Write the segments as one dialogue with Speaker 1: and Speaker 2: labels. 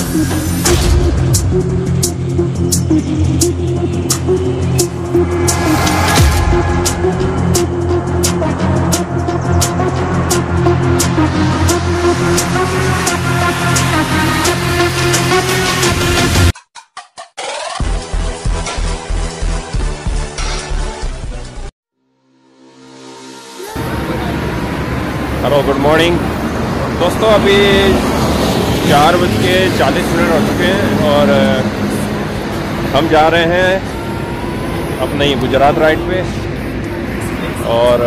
Speaker 1: Hello, good morning दोस्तों। अभी 4:40 हो चुके हैं और हम जा रहे हैं अपने गुजरात राइड पे। और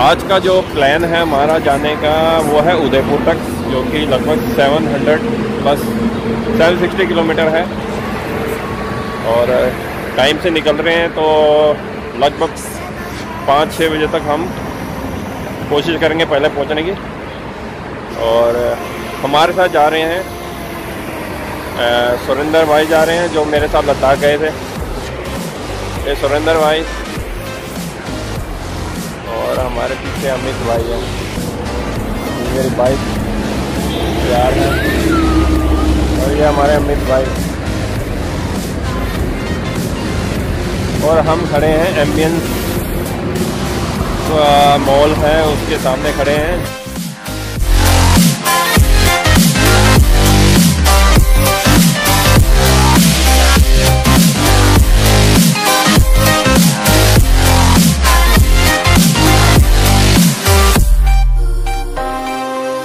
Speaker 1: आज का जो प्लान है हमारा जाने का वो है उदयपुर तक, जो कि लगभग 760 किलोमीटर है। और टाइम से निकल रहे हैं तो लगभग 5-6 बजे तक हम कोशिश करेंगे पहले पहुंचने की। और हमारे साथ जा रहे हैं सुरेंद्र भाई जा रहे हैं, जो मेरे साथ लद्दाख गए थे। ये सुरेंद्र भाई और हमारे पीछे अमित भाई हैं, मेरी बाइक यार है। और ये हमारे अमित भाई। और हम खड़े हैं एम्बियंस मॉल है उसके सामने खड़े हैं।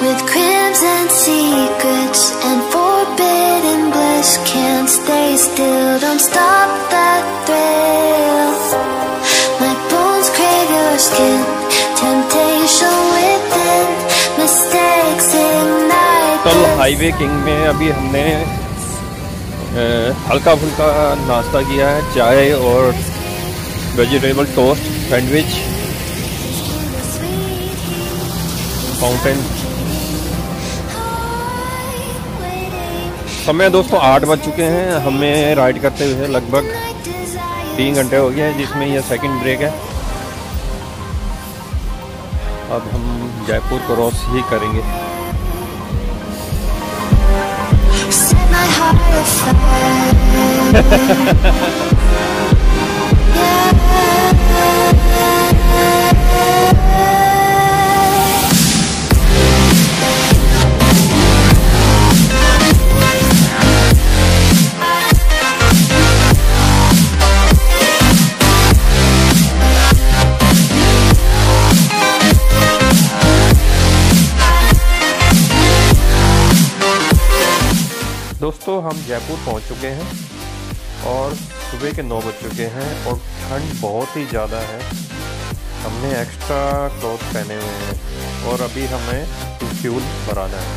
Speaker 2: With crimes and secrets and forbidden bliss, can't stay still, don't stop that thrill. My bones crave your skin, temptation within, mistakes ignite.
Speaker 1: कल हाईवे किंग में अभी हमने हल्का फुल्का नाश्ता किया है, चाय और वेजिटेबल टोस्ट सैंडविच, फाउंटेन। समय दोस्तों 8 बज चुके हैं। हमें राइड करते हुए लगभग 3 घंटे हो गए हैं, जिसमें यह सेकंड ब्रेक है। अब हम जयपुर क्रॉस ही करेंगे। दोस्तों हम जयपुर पहुंच चुके हैं और सुबह के 9 बज चुके हैं और ठंड बहुत ही ज़्यादा है। हमने एक्स्ट्रा क्लॉथ पहने हुए हैं और अभी हमें फ्यूल भराना है।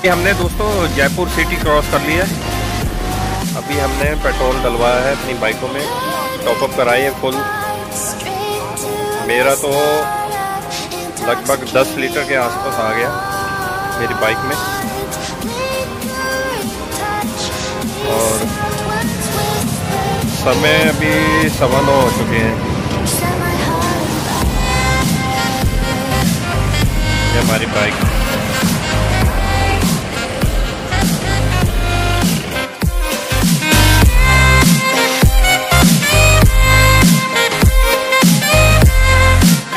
Speaker 1: हमने दोस्तों जयपुर सिटी क्रॉस कर लिया है। अभी हमने पेट्रोल डलवाया है अपनी बाइकों में, टॉपअप कराई है फुल। मेरा तो लगभग 10 लीटर के आसपास आ गया मेरी बाइक में। और समय अभी 9:15 हो चुके हैं। ये हमारी बाइक।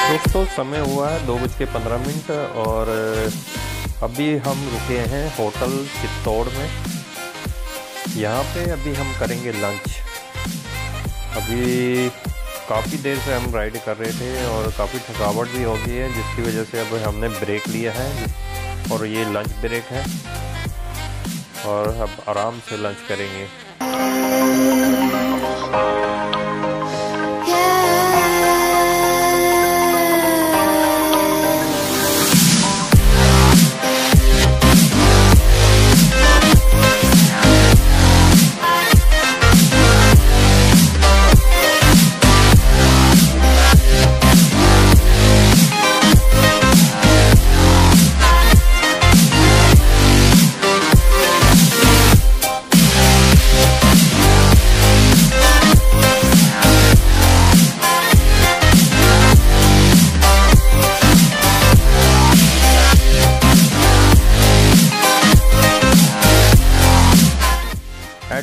Speaker 1: दोस्तों समय हुआ है 2:15 और अभी हम रुके हैं होटल चित्तौड़ में। यहाँ पे अभी हम करेंगे लंच। अभी काफ़ी देर से हम राइड कर रहे थे और काफ़ी थकावट भी हो गई है, जिसकी वजह से अब हमने ब्रेक लिया है और ये लंच ब्रेक है और अब आराम से लंच करेंगे।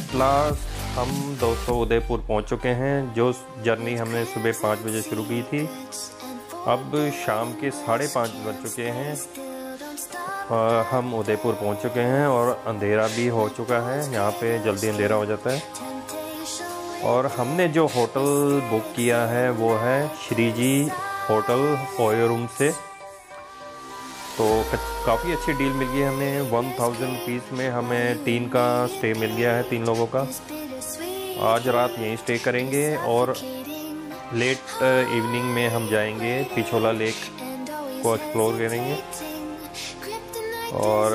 Speaker 1: एट लास्ट हम दोस्तों उदयपुर पहुंच चुके हैं। जो जर्नी हमने सुबह 5 बजे शुरू की थी, अब शाम के 5:30 बज चुके हैं। हम उदयपुर पहुंच चुके हैं और अंधेरा भी हो चुका है। यहाँ पे जल्दी अंधेरा हो जाता है। और हमने जो होटल बुक किया है वो है श्री जी होटल ओयो रूम से। तो काफ़ी अच्छी डील मिल गई हमें। 1000 रुपीज़ में हमें 3 का स्टे मिल गया है, 3 लोगों का। आज रात यहीं स्टे करेंगे और लेट इवनिंग में हम जाएंगे पिछोला लेक को एक्सप्लोर करेंगे। और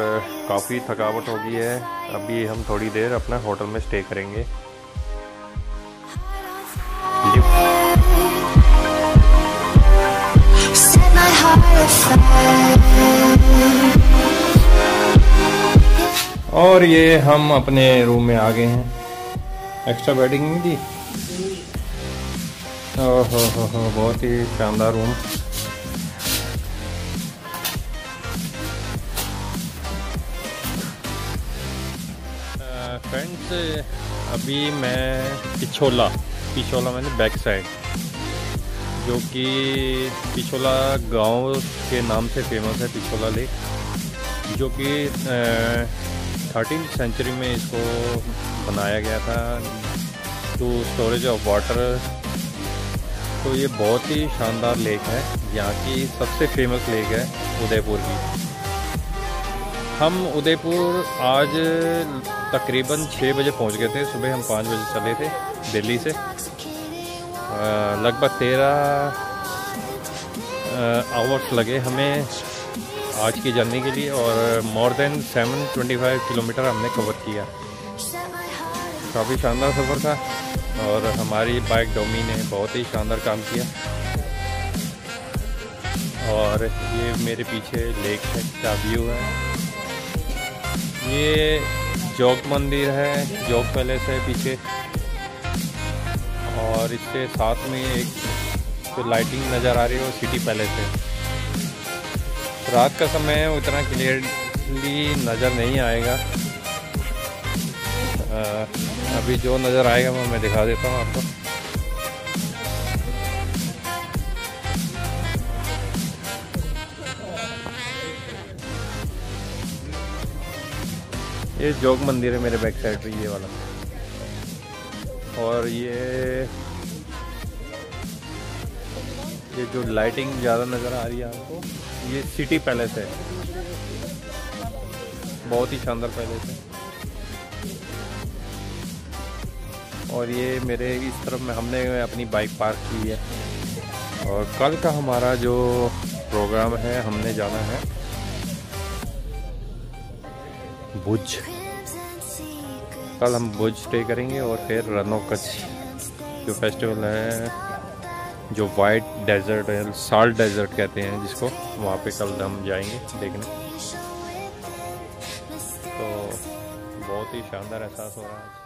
Speaker 1: काफ़ी थकावट हो गई है, अभी हम थोड़ी देर अपना होटल में स्टे करेंगे। और ये हम अपने रूम में आ गए हैं। एक्स्ट्रा बेडिंग नहीं दी। ओहो बहुत ही शानदार रूम। फ्रेंड्स, अभी मैं पिछोला मैंने बैक साइड, जो कि पिछोला गांव के नाम से फेमस है, पिछोला लेक, जो कि 13th सेंचुरी में इसको बनाया गया था टू स्टोरेज ऑफ वाटर। तो ये बहुत ही शानदार लेक है, यहाँ की सबसे फेमस लेक है उदयपुर की। हम उदयपुर आज तकरीबन 6 बजे पहुँच गए थे। सुबह हम 5 बजे चले थे दिल्ली से। लगभग 13 आवर्स लगे हमें आज की जर्नी के लिए, और मोर देन 725 किलोमीटर हमने कवर किया। काफ़ी शानदार सफ़र था और हमारी बाइक डोमी ने बहुत ही शानदार काम किया। और ये मेरे पीछे लेक का व्यू है। ये जोग मंदिर है, जोग पैलेस है पीछे, और इसके साथ में एक जो लाइटिंग नज़र आ रही है वो सिटी पैलेस है। रात का समय उतना क्लियरली नज़र नहीं आएगा। अभी जो नज़र आएगा वो मैं दिखा देता हूँ आपको। ये जोग मंदिर है मेरे बैक साइड पे, ये वाला। और ये जो लाइटिंग ज़्यादा नज़र आ रही है आपको, ये सिटी पैलेस है। बहुत ही शानदार पैलेस है। और ये मेरे इस तरफ में हमने अपनी बाइक पार्क की है। और कल का हमारा जो प्रोग्राम है, हमने जाना है भुज। कल हम भुज स्टे करेंगे और फिर रन ऑफ कच्छ जो फेस्टिवल है, जो वाइट डेजर्ट है, साल्ट डेजर्ट कहते हैं जिसको, वहाँ पे कल हम जाएंगे देखने। तो बहुत ही शानदार एहसास हो रहा है।